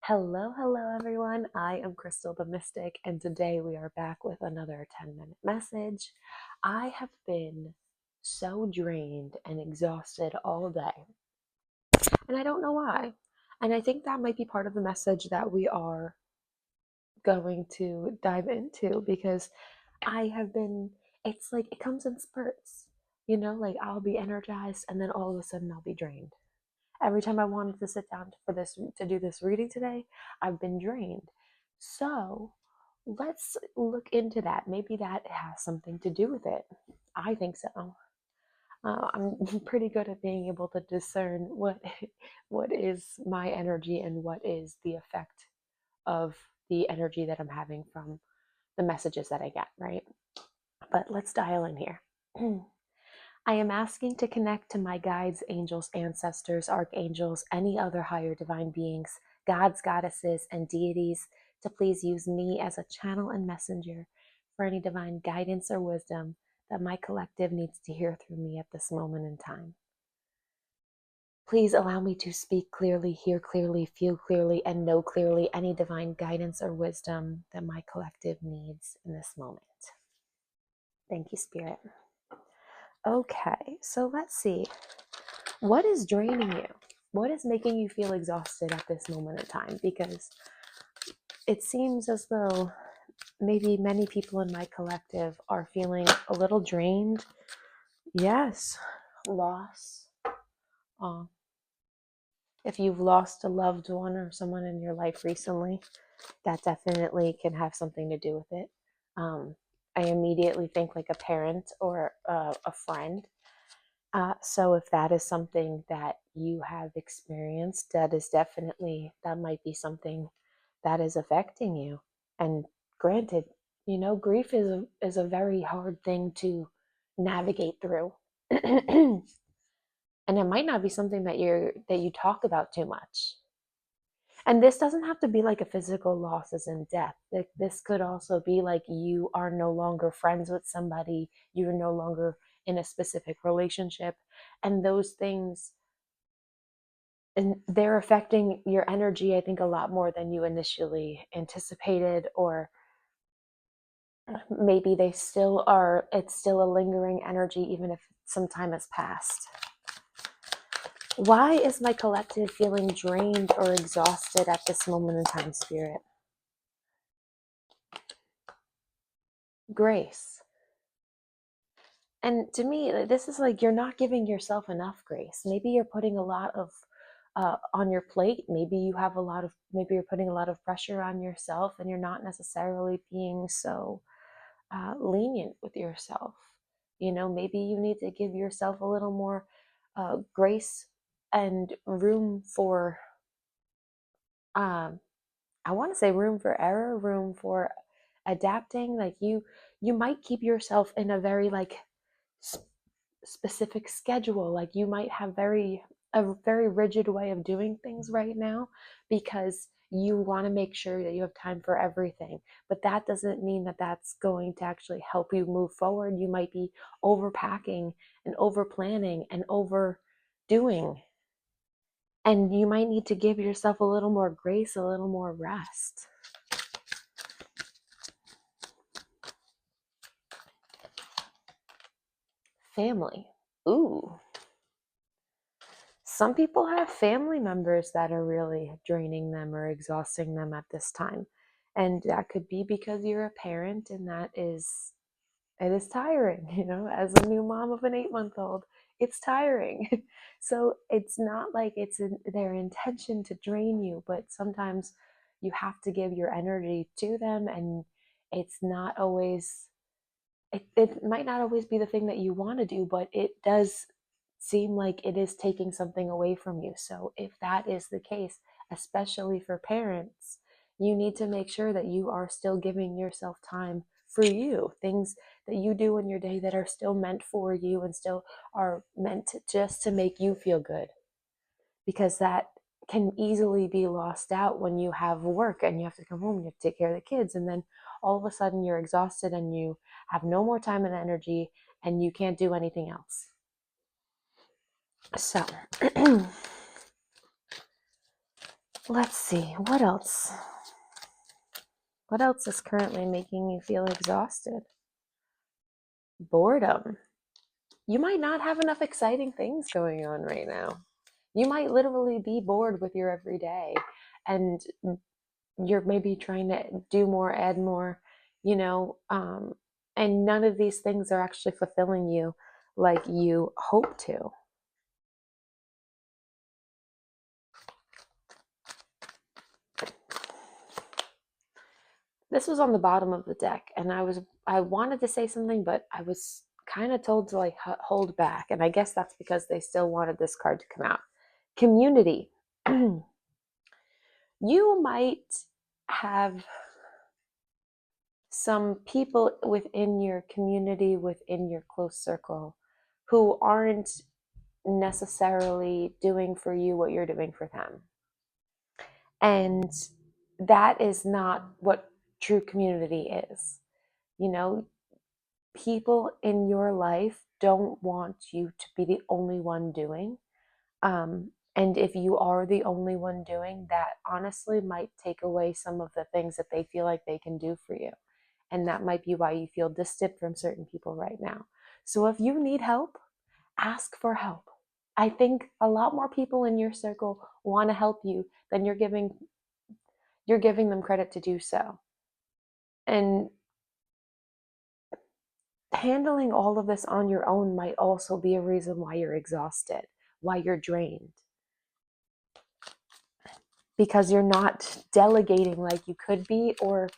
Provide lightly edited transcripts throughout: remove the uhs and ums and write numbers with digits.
Hello everyone. I am Krystal the Mystic, and today we are back with another 10-minute message. I have been so drained and exhausted all day, and I don't know why. And I think that might be part of the message that we are going to dive into because it's like it comes in spurts, like I'll be energized and then all of a sudden I'll be drained. Every time I wanted to sit down to do this reading today, I've been drained. So let's look into that. Maybe that has something to do with it. I think so. I'm pretty good at being able to discern what is my energy and what is the effect of the energy that I'm having from the messages that I get, right? But let's dial in here. I am asking to connect to my guides, angels, ancestors, archangels, any other higher divine beings, gods, goddesses, and deities to please use me as a channel and messenger for any divine guidance or wisdom that my collective needs to hear through me at this moment in time. Please allow me to speak clearly, hear clearly, feel clearly, and know clearly any divine guidance or wisdom that my collective needs in this moment. Thank you, Spirit. Okay, so let's see. What is draining you? What is making you feel exhausted at this moment in time? Because it seems as though maybe many people in my collective are feeling a little drained. Yes, loss. If you've lost a loved one or someone in your life recently, that definitely can have something to do with it. I immediately think like a parent or a friend. So if that is something that you have experienced, that might be something that is affecting you. And granted, grief is a very hard thing to navigate through. And it might not be something that you talk about too much. And this doesn't have to be like a physical loss as in death. This could also be like you are no longer friends with somebody, you're no longer in a specific relationship, and those things, and they're affecting your energy, I think, a lot more than you initially anticipated, or maybe it's still a lingering energy even if some time has passed. Why is my collective feeling drained or exhausted at this moment in time, Spirit? Grace. And to me, this is like you're not giving yourself enough grace. Maybe you're putting a lot of on your plate. Maybe you're putting a lot of pressure on yourself, and you're not necessarily being so lenient with yourself. Maybe you need to give yourself a little more grace and room for, I want to say room for error, room for adapting. Like you might keep yourself in a very like specific schedule. Like you might have a very rigid way of doing things right now because you want to make sure that you have time for everything, but that doesn't mean that that's going to actually help you move forward. You might be overpacking and over planning and overdoing, and you might need to give yourself a little more grace, a little more rest. Family. Ooh. Some people have family members that are really draining them or exhausting them at this time. And that could be because you're a parent, and it is tiring, as a new mom of an 8-month-old, it's tiring. So it's not like it's their intention to drain you, but sometimes you have to give your energy to them, and it's not always, it might not always be the thing that you want to do, but it does seem like it is taking something away from you. So if that is the case, especially for parents, you need to make sure that you are still giving yourself time for you, things that you do in your day that are still meant for you and still are meant just to make you feel good, because that can easily be lost out when you have work and you have to come home and you have to take care of the kids, and then all of a sudden you're exhausted and you have no more time and energy and you can't do anything else. So Let's see, what else? What else is currently making you feel exhausted? Boredom. You might not have enough exciting things going on right now. You might literally be bored with your everyday, and you're maybe trying to do more, add more, and none of these things are actually fulfilling you like you hope to. This was on the bottom of the deck, and I wanted to say something, but I was kind of told to like hold back, and I guess that's because they still wanted this card to come out. Community. You might have some people within your community, within your close circle, who aren't necessarily doing for you what you're doing for them. And that is not what true community is. You know, people in your life don't want you to be the only one doing. And if you are the only one doing, that honestly might take away some of the things that they feel like they can do for you. And that might be why you feel distant from certain people right now. So if you need help, ask for help. I think a lot more people in your circle want to help you than you're giving them credit to do so. And handling all of this on your own might also be a reason why you're exhausted, why you're drained. Because you're not delegating like you could be, or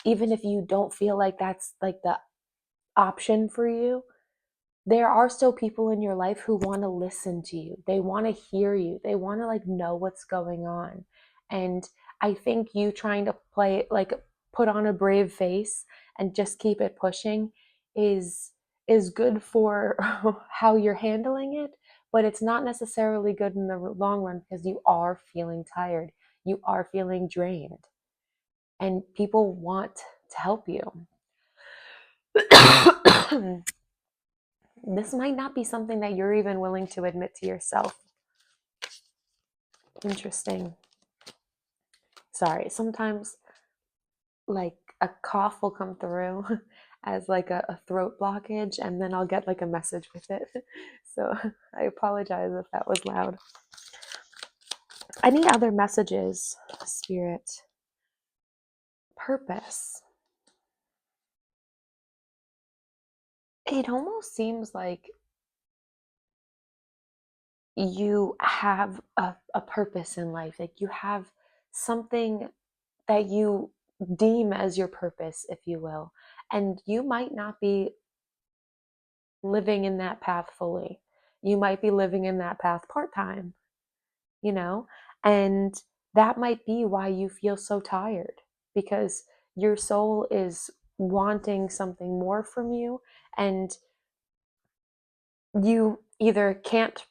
even if you don't feel like that's like the option for you, there are still people in your life who want to listen to you. They want to hear you. They want to like know what's going on. And I think you trying to play like put on a brave face and just keep it pushing is good for how you're handling it, but it's not necessarily good in the long run because you are feeling tired. You are feeling drained. And people want to help you. This might not be something that you're even willing to admit to yourself. Interesting. Sorry, sometimes like a cough will come through as like a throat blockage, and then I'll get like a message with it. So I apologize if that was loud. Any other messages, Spirit? Purpose. It almost seems like you have a purpose in life, like you have something that you deem as your purpose, if you will, and you might not be living in that path fully. You might be living in that path part-time, you know, and that might be why you feel so tired, because your soul is wanting something more from you, and you either can't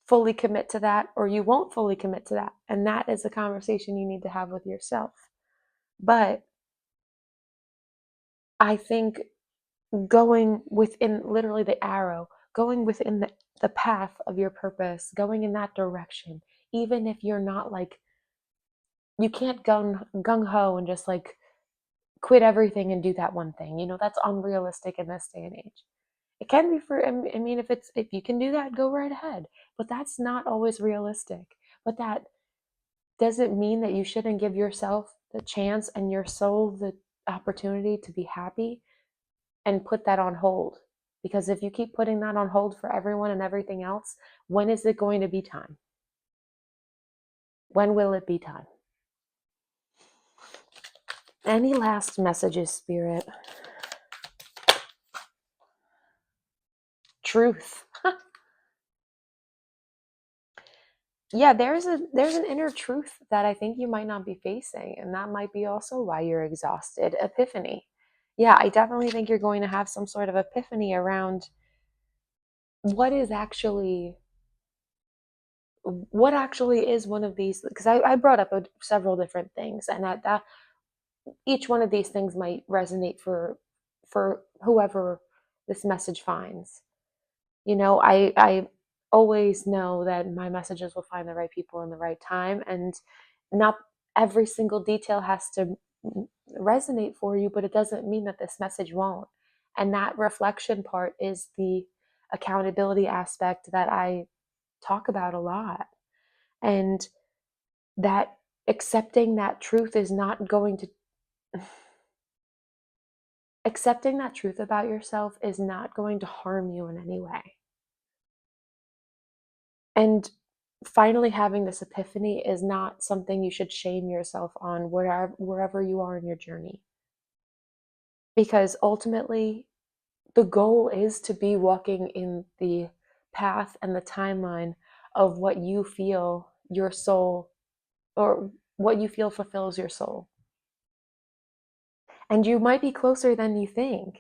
fully commit to that or you won't fully commit to that. And that is a conversation you need to have with yourself. But I think going within literally the arrow, going within the path of your purpose, going in that direction, even if you're not like, you can't gung ho and just like quit everything and do that one thing. You know, that's unrealistic in this day and age. It can be for, I mean, if you can do that, go right ahead. But that's not always realistic. But that doesn't mean that you shouldn't give yourself the chance and your soul the opportunity to be happy and put that on hold. Because if you keep putting that on hold for everyone and everything else, when is it going to be time? When will it be time? Any last messages, Spirit? Truth. Yeah, there's an inner truth that I think you might not be facing, and that might be also why you're exhausted. Epiphany. Yeah, I definitely think you're going to have some sort of epiphany around what actually is one of these, because I brought up several different things, and that each one of these things might resonate for whoever this message finds. You know, I always know that my messages will find the right people in the right time, and not every single detail has to resonate for you, but it doesn't mean that this message won't. And that reflection part is the accountability aspect that I talk about a lot. And that accepting that truth is not going to accepting that truth about yourself is not going to harm you in any way. And finally having this epiphany is not something you should shame yourself on wherever you are in your journey. Because ultimately, the goal is to be walking in the path and the timeline of what you feel your soul, or what you feel fulfills your soul. And you might be closer than you think,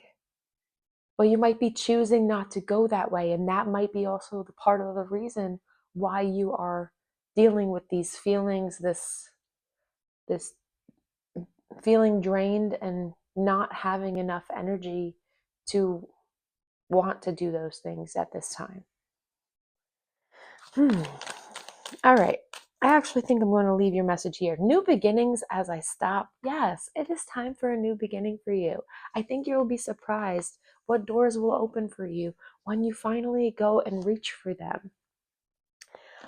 but you might be choosing not to go that way. And that might be also the part of the reason why you are dealing with these feelings, this feeling drained and not having enough energy to want to do those things at this time. All right. I actually think I'm going to leave your message here. New beginnings as I stop. Yes, it is time for a new beginning for you. I think you'll be surprised what doors will open for you when you finally go and reach for them.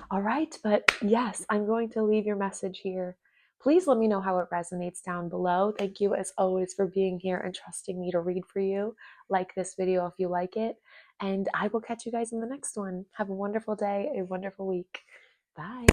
All right, but yes, I'm going to leave your message here. Please let me know how it resonates down below. Thank you as always for being here and trusting me to read for you. Like this video if you like it, and I will catch you guys in the next one. Have a wonderful day, a wonderful week. Bye.